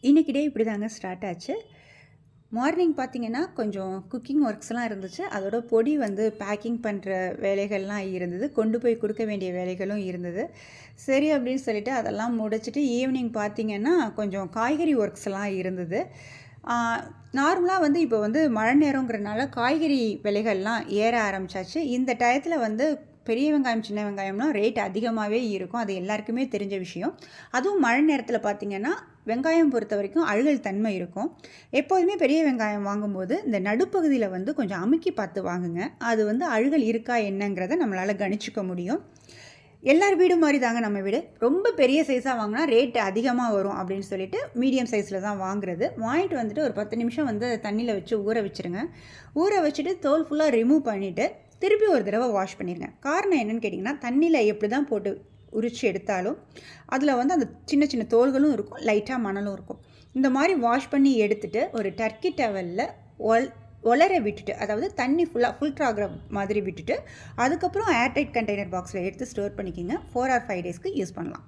இன்னைக்கு டே இப்படி தாங்க ஸ்டார்ட் ஆச்சு. மார்னிங் பார்த்தீங்கன்னா, கொஞ்சம் குக்கிங் ஒர்க்ஸ்லாம் இருந்துச்சு. அதோட பொடி வந்து பேக்கிங் பண்ணுற வேலைகள்லாம் இருந்தது. கொண்டு போய் குடுக்க வேண்டிய வேலைகளும் இருந்தது. சரி அப்படின்னு சொல்லிட்டு அதெல்லாம் முடிச்சுட்டு ஈவினிங் பார்த்தீங்கன்னா, கொஞ்சம் காய்கறி ஒர்க்ஸ்லாம் இருந்தது. நார்மலா வந்து இப்போ வந்து மழை நேரங்கிறனால காய்கறி விலைகள்லாம் ஏற ஆரம்பிச்சாச்சு. இந்த டயத்துல வந்து பெரிய வெங்காயம், சின்ன வெங்காயம்லாம் ரேட் அதிகமாவே இருக்கும். அது எல்லாருக்குமே தெரிஞ்ச விஷயம். அதுவும் மழை நேரத்துல பார்த்தீங்கன்னா, வெங்காயம் பொறுத்தவரைக்கும் அழுகல் தன்மை இருக்கும். எப்போதுமே பெரிய வெங்காயம் வாங்கும்போது, இந்த நடுப்பகுதியில வந்து கொஞ்சம் அமுக்கி பார்த்து வாங்குங்க. அது வந்து அழுகல் இருக்கா என்னங்கிறத நம்மளால கணிச்சுக்க முடியும். எல்லார் வீடு மாரி தாங்க நம்ம வீடு. ரொம்ப பெரிய சைஸா வாங்குனா ரேட் அதிகமா வரும் அப்படின்னு சொல்லிட்டு, மீடியம் சைஸ்ல தான் வாங்குறது. வாங்கிட்டு வந்துட்டு ஒரு 10 நிமிஷம் வந்து தண்ணீல வச்சு ஊற வச்சுருங்க. ஊற வச்சுட்டு தோல் ஃபுல்லா ரிமூவ் பண்ணிட்டு, திருப்பி ஒரு தடவ வாஷ் பண்ணிருங்க. காரணம் என்னன்னு கேட்டிங்கன்னா, தண்ணீல எப்படி தான் போட்டு உரிச்சு எடுத்தாலும், அதில வந்து அந்த சின்ன சின்ன தோல்களும் இருக்கும், லைட்டா மணலும் இருக்கும். இந்த மாரி வாஷ் பண்ணி எடுத்துட்டு, ஒரு டர்க்கி டவல்ல ஒல் ஒலர விட்டுட்டு, அதாவது தண்ணி ஃபில்டர் ஆகுற மாதிரி விட்டுட்டு, அதுக்கப்புறம் ஏர்டைட் கண்டெய்னர் பாக்ஸில் எடுத்து ஸ்டோர் பண்ணிக்கிங்க. 4 ஆர் 5 டேஸ்க்கு யூஸ் பண்ணலாம்.